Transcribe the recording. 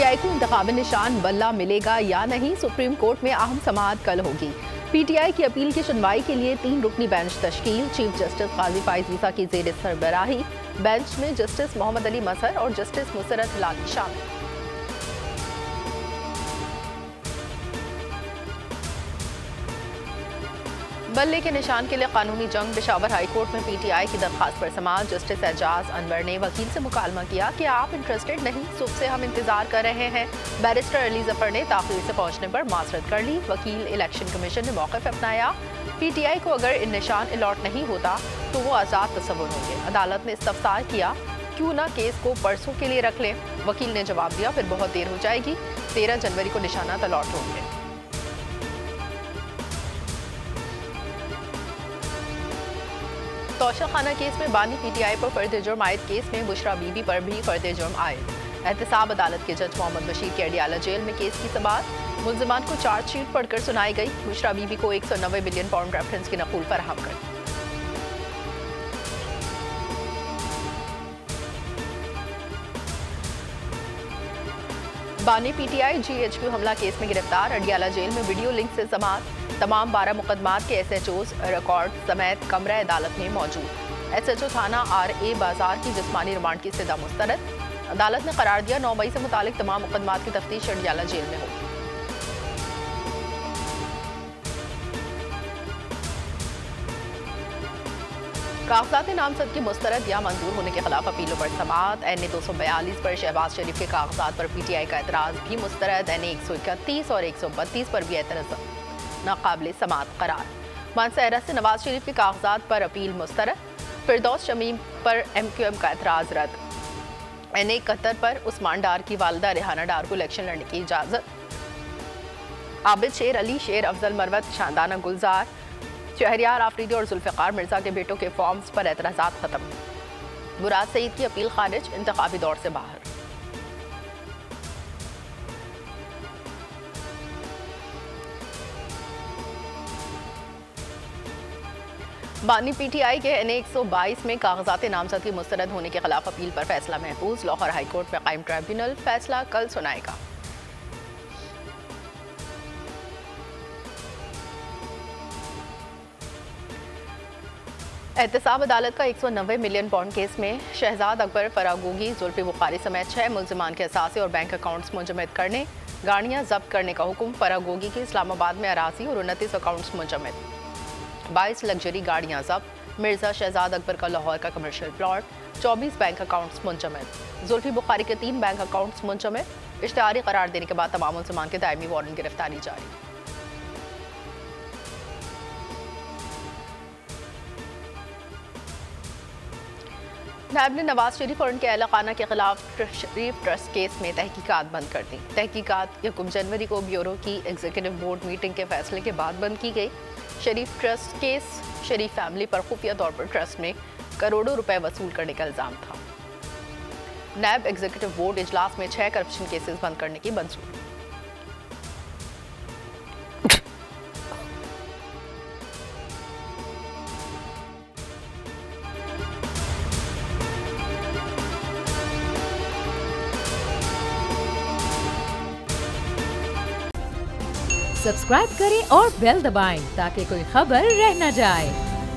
PTI को इंतखाबी निशान बल्ला मिलेगा या नहीं, सुप्रीम कोर्ट में अहम समाअत कल होगी। पीटीआई की अपील की सुनवाई के लिए 3 रुकनी बेंच तश्कील। चीफ जस्टिस काजी फाइज ईसा की ज़ेर सरबराही बेंच में जस्टिस मोहम्मद अली मजहर और जस्टिस मुसरत हिलाली शामिल। बल्ले के निशान के लिए कानूनी जंग। पेशावर हाई कोर्ट में पीटीआई की दरखास्त पर समाअत। जस्टिस एजाज अनवर ने वकील से मुकालमा किया कि आप इंटरेस्टेड नहीं, सुबह से हम इंतजार कर रहे हैं। बैरिस्टर अली जफर ने ताखीर से पहुंचने पर माजरत कर ली। वकील इलेक्शन कमीशन ने मौक़िफ़ अपनाया। पीटीआई को अगर इन निशान अलॉट नहीं होता तो वो आज़ाद तस्वुर होंगे। अदालत ने इस्तफसार किया, क्यों ना केस को परसों के लिए रख लें। वकील ने जवाब दिया, फिर बहुत देर हो जाएगी, 13 जनवरी को निशानात अलॉट होंगे। तौशा खाना केस में बानी पीटीआई पर फर्द जुर्म आयद केस में बुशरा बीबी पर भी फर्द जुर्म आयद। एहतसाब अदालत के जज मोहम्मद बशीर की अडियाला जेल में केस की समाअत। मुल्जिमान को चार्जशीट पढ़कर सुनाई गई। बुशरा बीबी को 190 बिलियन पाउंड रेफरेंस की नकूल फराहम कर। बानी पीटीआई GHQ हमला केस में गिरफ्तार। अडियाला जेल में वीडियो लिंक से समाअत। तमाम 12 मुकदमात के SHOs रिकॉर्ड समेत कमरा अदालत में मौजूद। SHO थाना RA बाजार की जिस्मानी रिमांड की सजा मुस्तरद। अदालत ने करार दिया, 9 मई से मुतालिक तमाम मुकदमात की तफ्तीश अडियाला जेल में होगी। कागजात नामजद की मुस्तरद या मंजूर होने के खिलाफ अपीलों पर समाअत। NA 242 पर शहबाज शरीफ के कागजात पर पीटीआई का एतराज भी मुस्तरद। NA 131 और 132 पर भी एतराज नाकाबिल समाअत करार। मानसहरा से नवाज शरीफ के कागजात पर अपील मुस्तरद। फिरदौस शमीम पर MQM का एतराज रद्द। NA 71 पर उस्मान डार की वालदा रेहाना डार को इलेक्शन लड़ने की इजाजत। आबिद शेर अली, शेर अफजल मरवत, शानदाना गुलजार, शहरियार आफरीदी और जुल्फ़िकार मिर्जा के बेटों के फॉर्म्स पर एतराज़ात खत्म। मुराद सईद की अपील खारिज, इंतखाबी दौर से बाहर। बानी पीटीआई के NA 122 में कागजात नामजद की मुस्तरद होने के खिलाफ अपील पर फैसला महफूज। लाहौर हाई कोर्ट में कायम ट्रिब्यूनल फैसला कल सुनाएगा। एहतसाब अदालत का 190 मिलियन पाउंड केस में शहजाद अकबर फरागोगी, जुल्फी बुखारी समेत 6 मुल्जिमान के असासे और बैंक अकाउंट्स मुंजमद करने, गाड़ियां जब्त करने का हुक्म। फरागोगी की इस्लामाबाद में अराजी और 29 अकाउंट्स मुंजमद, 22 लग्जरी गाड़ियां जब्त। मिर्जा शहजाद अकबर का लाहौर का कमर्शियल प्लॉट, 24 बैंक अकाउंट्स मुंजमद। जुल्फी बुखारी के 3 बैंक अकाउंट्स मुंजमद। इश्तिहारी करार देने के बाद तमाम मुल्जिमान के दायमी वारंट गिरफ्तारी जारी। नायब ने नवाज शरीफ और उनके अहल खाना के खिलाफ शरीफ ट्रस्ट केस में तहकीकात बंद कर दी। तहकीकात 1 जनवरी को ब्यूरो की एग्जीक्यूटिव बोर्ड मीटिंग के फैसले के बाद बंद की गई। शरीफ ट्रस्ट केस, शरीफ फैमिली पर खुफिया तौर पर ट्रस्ट में करोड़ों रुपए वसूल करने का इल्जाम था। नायब एग्जीक्यूटिव बोर्ड इजलास में 6 करप्शन केसेस बंद करने की मंजूरी। सब्सक्राइब करें और बेल दबाएं ताकि कोई खबर रह न जाए।